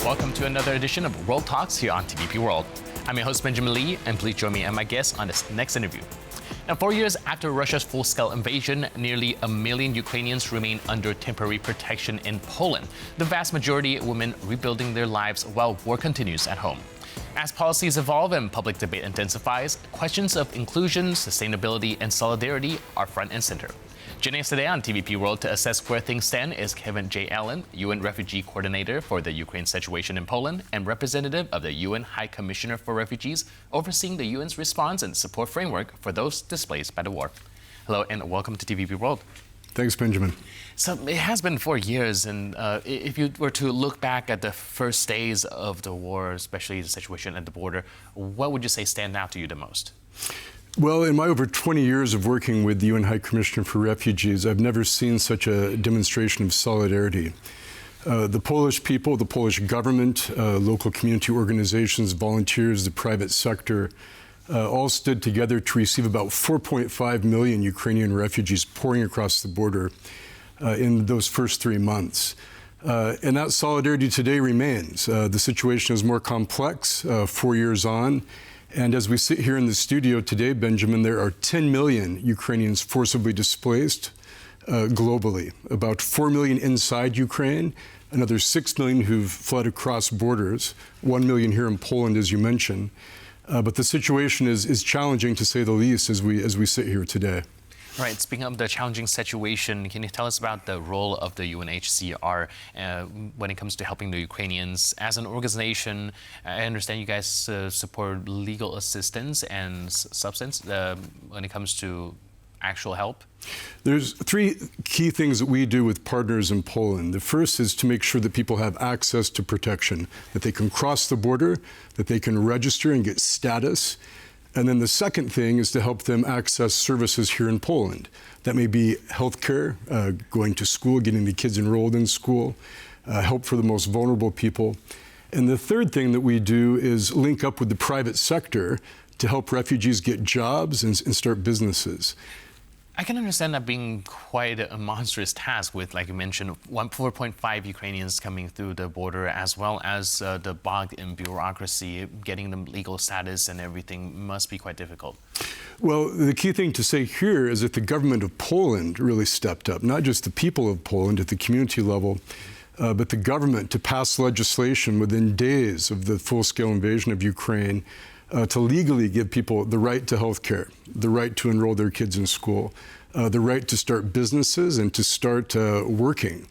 Welcome to another edition of World Talks here on TVP World. I'm your host, Benjamin Lee, and please join me and my guest on this next interview. Now, 4 years after Russia's full-scale invasion, nearly 1 million Ukrainians remain under temporary protection in Poland, the vast majority women rebuilding their lives while war continues at home. As policies evolve and public debate intensifies, questions of inclusion, sustainability, and solidarity are front and center. Joining us today on TVP World to assess where things stand is Kevin J. Allen, UN Refugee Coordinator for the Ukraine situation in Poland and representative of the UN High Commissioner for Refugees, overseeing the UN's response and support framework for those displaced by the war. Hello and welcome to TVP World. Thanks, Benjamin. So it has been 4 years, and if you were to look back at the first days of the war, especially the situation at the border, what would you say stand out to you the most? Well, in my over 20 years of working with the UN High Commissioner for Refugees, I've never seen such a demonstration of solidarity. The Polish people, the Polish government, local community organizations, volunteers, the private sector, all stood together to receive about 4.5 million Ukrainian refugees pouring across the border in those first 3 months. And that solidarity today remains. The situation is more complex 4 years on. And as we sit here in the studio today, Benjamin, there are 10 million Ukrainians forcibly displaced globally, about 4 million inside Ukraine, another 6 million who've fled across borders, 1 million here in Poland, as you mentioned. But the situation is challenging, to say the least, as we sit here today. All right, speaking of the challenging situation, can you tell us about the role of the UNHCR when it comes to helping the Ukrainians? As an organization, I understand you guys support legal assistance and substance when it comes to actual help. There's 3 key things that we do with partners in Poland. The first is to make sure that people have access to protection, that they can cross the border, that they can register and get status. And then the second thing is to help them access services here in Poland. That may be healthcare, going to school, getting the kids enrolled in school, help for the most vulnerable people. And the third thing that we do is link up with the private sector to help refugees get jobs and start businesses. I can understand that being quite a monstrous task with, like you mentioned, 4.5 Ukrainians coming through the border, as well as the bogged in bureaucracy, getting them legal status and everything must be quite difficult. Well, the key thing to say here is that the government of Poland really stepped up, not just the people of Poland at the community level, but the government to pass legislation within days of the full-scale invasion of Ukraine to legally give people the right to health care, the right to enroll their kids in school, the right to start businesses and to start working.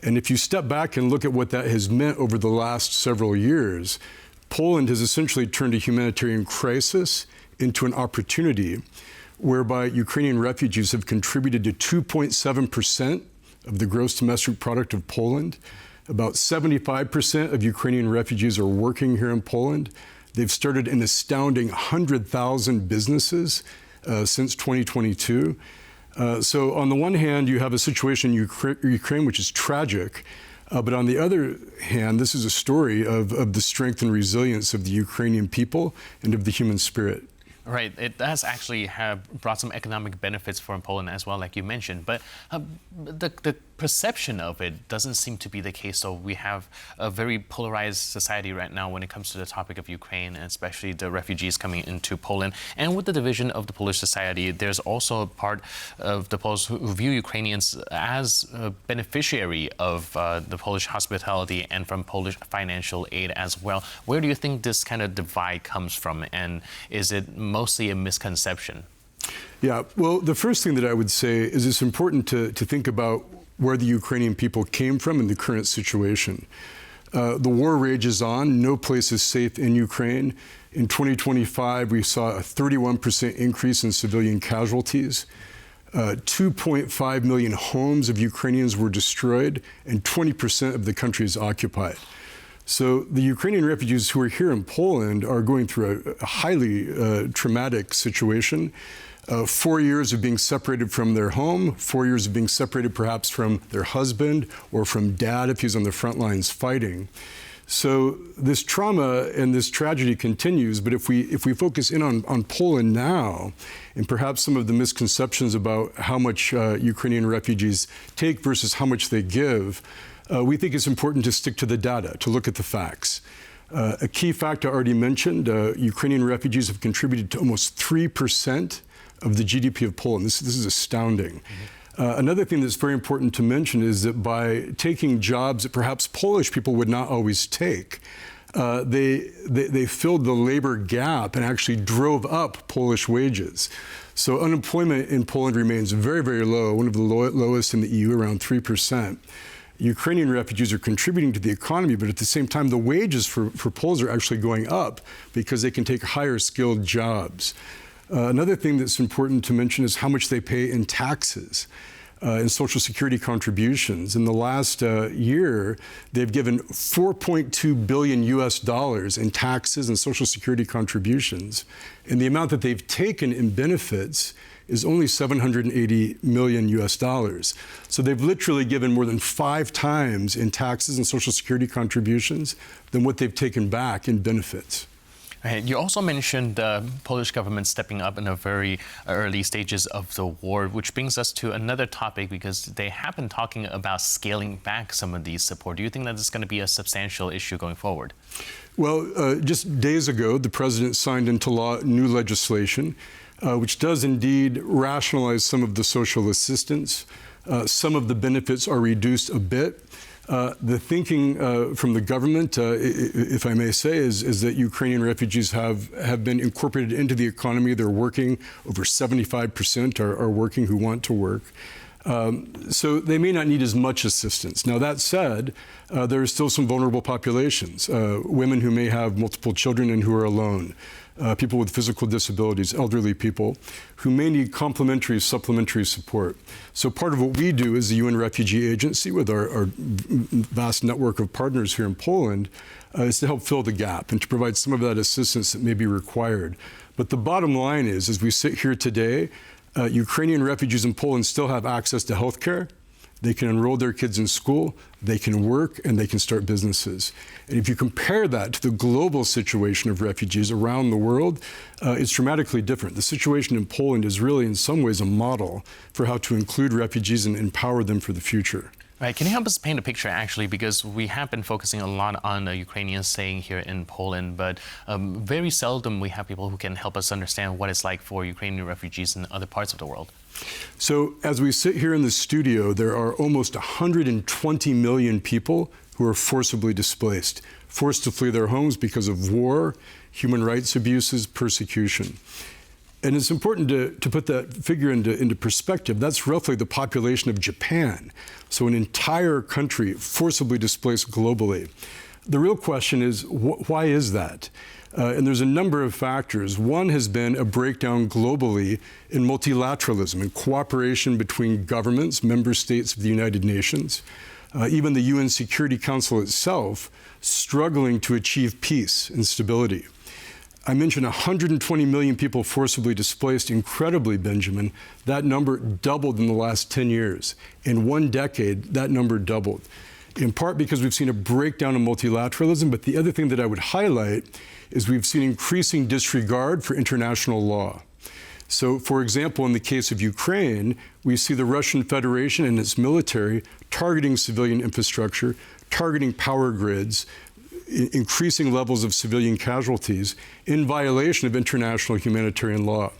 And if you step back and look at what that has meant over the last several years, Poland has essentially turned a humanitarian crisis into an opportunity whereby Ukrainian refugees have contributed to 2.7% of the gross domestic product of Poland. About 75% of Ukrainian refugees are working here in Poland. They've started an astounding 100,000 businesses since 2022. So on the one hand, you have a situation in Ukraine which is tragic, but on the other hand, this is a story of the strength and resilience of the Ukrainian people and of the human spirit. Right, it does actually have brought some economic benefits for Poland as well, like you mentioned, but the perception of it doesn't seem to be the case. So we have a very polarized society right now when it comes to the topic of Ukraine, and especially the refugees coming into Poland. And with the division of the Polish society, there's also a part of the Poles who view Ukrainians as a beneficiary of the Polish hospitality and from Polish financial aid as well. Where do you think this kind of divide comes from, and is it mostly a misconception? Yeah, well, the first thing that I would say is it's important to think about where the Ukrainian people came from in the current situation. The war rages on. No place is safe in Ukraine. In 2025, we saw a 31% increase in civilian casualties. 2.5 million homes of Ukrainians were destroyed, and 20% of the country is occupied. So the Ukrainian refugees who are here in Poland are going through a highly traumatic situation. 4 years of being separated from their home, 4 years of being separated perhaps from their husband or from dad if he's on the front lines fighting. So this trauma and this tragedy continues, but if we focus in on Poland now, and perhaps some of the misconceptions about how much Ukrainian refugees take versus how much they give, we think it's important to stick to the data, to look at the facts. A key fact I already mentioned, Ukrainian refugees have contributed to almost 3% of the GDP of Poland. This is astounding. Another thing that's very important to mention is that by taking jobs that perhaps Polish people would not always take, they filled the labor gap and actually drove up Polish wages. So unemployment in Poland remains very, very low, one of the lowest in the EU, around 3%. Ukrainian refugees are contributing to the economy, but at the same time, the wages for Poles are actually going up because they can take higher skilled jobs. Another thing that's important to mention is how much they pay in taxes and Social Security contributions. In the last year, they've given $4.2 billion in taxes and Social Security contributions. And the amount that they've taken in benefits is only $780 million. So they've literally given more than 5 times in taxes and Social Security contributions than what they've taken back in benefits. Right. You also mentioned the Polish government stepping up in the very early stages of the war, which brings us to another topic because they have been talking about scaling back some of these support. Do you think that this is going to be a substantial issue going forward? Well, just days ago, the president signed into law new legislation, which does indeed rationalize some of the social assistance. Some of the benefits are reduced a bit. The thinking from the government, if I may say, is that Ukrainian refugees have been incorporated into the economy. They're working. Over 75% are working who want to work. So they may not need as much assistance. Now, that said, there are still some vulnerable populations, women who may have multiple children and who are alone, people with physical disabilities, elderly people, who may need complementary, supplementary support. So part of what we do as the UN Refugee Agency with our vast network of partners here in Poland is to help fill the gap and to provide some of that assistance that may be required. But the bottom line is, as we sit here today, Ukrainian refugees in Poland still have access to health care. They can enroll their kids in school, they can work, and they can start businesses. And if you compare that to the global situation of refugees around the world, it's dramatically different. The situation in Poland is really, in some ways, a model for how to include refugees and empower them for the future. Right. Can you help us paint a picture, actually, because we have been focusing a lot on the Ukrainians staying here in Poland, but very seldom we have people who can help us understand what it's like for Ukrainian refugees in other parts of the world. So as we sit here in the studio, there are almost 120 million people who are forcibly displaced, forced to flee their homes because of war, human rights abuses, persecution. And it's important to put that figure into perspective. That's roughly the population of Japan. So an entire country forcibly displaced globally. The real question is, why is that? And there's a number of factors. One has been a breakdown globally in multilateralism and cooperation between governments, member states of the United Nations, even the UN Security Council itself, struggling to achieve peace and stability. I mentioned 120 million people forcibly displaced. Incredibly, Benjamin, that number doubled in the last 10 years. In 1 decade, that number doubled, in part because we've seen a breakdown in multilateralism. But the other thing that I would highlight is we've seen increasing disregard for international law. So, for example, in the case of Ukraine, we see the Russian Federation and its military targeting civilian infrastructure, targeting power grids, increasing levels of civilian casualties in violation of international humanitarian law.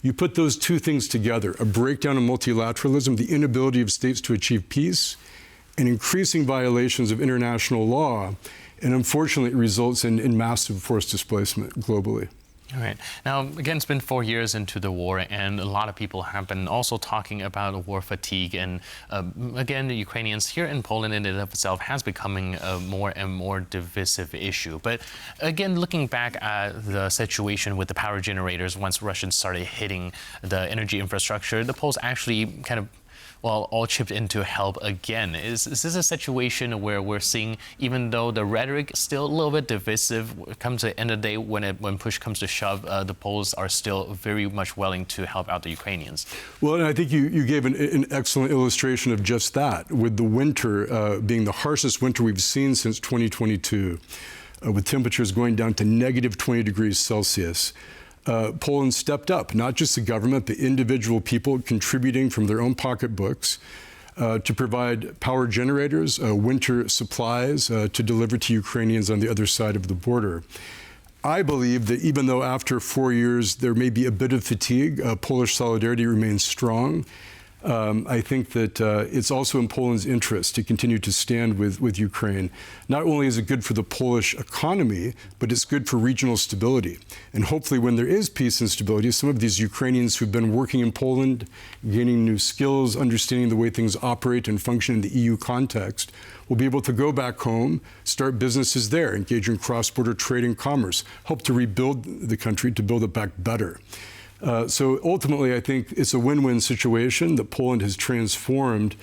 You put those two things together, a breakdown in multilateralism, the inability of states to achieve peace, and increasing violations of international law, and unfortunately it results in massive forced displacement globally. All right. Now, again, it's been 4 years into the war, and a lot of people have been also talking about war fatigue. And again, the Ukrainians here in Poland in and of itself has becoming a more and more divisive issue. But again, looking back at the situation with the power generators, once Russians started hitting the energy infrastructure, the Poles actually kind of all chipped in to help again. Is this a situation where we're seeing, even though the rhetoric is still a little bit divisive, comes to the end of the day, when push comes to shove, the Poles are still very much willing to help out the Ukrainians? Well, and I think you gave an excellent illustration of just that, with the winter being the harshest winter we've seen since 2022, with temperatures going down to negative 20 degrees Celsius. Poland stepped up, not just the government, but individual people contributing from their own pocketbooks. to provide power generators, winter supplies to deliver to Ukrainians on the other side of the border. I believe that even though after 4 years there may be a bit of fatigue, Polish solidarity remains strong. I think that it's also in Poland's interest to continue to stand with Ukraine. Not only is it good for the Polish economy, but it's good for regional stability. And hopefully when there is peace and stability, some of these Ukrainians who've been working in Poland, gaining new skills, understanding the way things operate and function in the EU context, will be able to go back home, start businesses there, engage in cross-border trade and commerce, help to rebuild the country, to build it back better. So ultimately, I think it's a win-win situation that Poland has transformed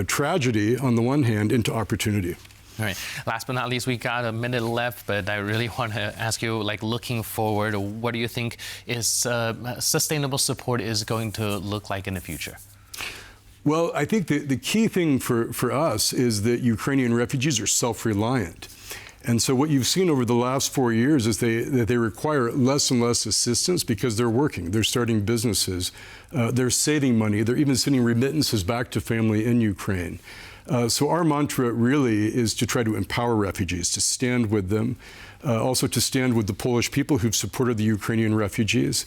tragedy, on the one hand, into opportunity. All right. Last but not least, we got a minute left, but I really want to ask you, like, looking forward, what do you think is sustainable support is going to look like in the future? Well, I think the key thing for us is that Ukrainian refugees are self-reliant. And so what you've seen over the last 4 years is that they require less and less assistance because they're working, they're starting businesses, they're saving money, they're even sending remittances back to family in Ukraine. So our mantra really is to try to empower refugees, to stand with them, also to stand with the Polish people who've supported the Ukrainian refugees.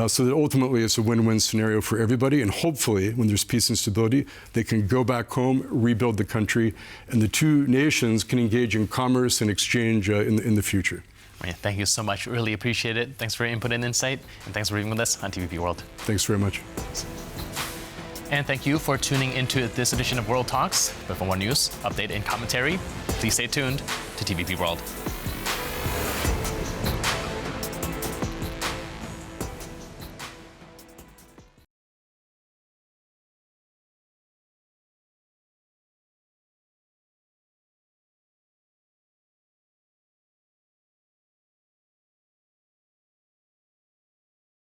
So that ultimately it's a win-win scenario for everybody, and hopefully, when there's peace and stability, they can go back home, rebuild the country, and the two nations can engage in commerce and exchange in the future. Right, thank you so much. Really appreciate it. Thanks for your input and insight, and thanks for being with us on TVP World. Thanks very much. And thank you for tuning into this edition of World Talks. But for more news, update, and commentary, please stay tuned to TVP World.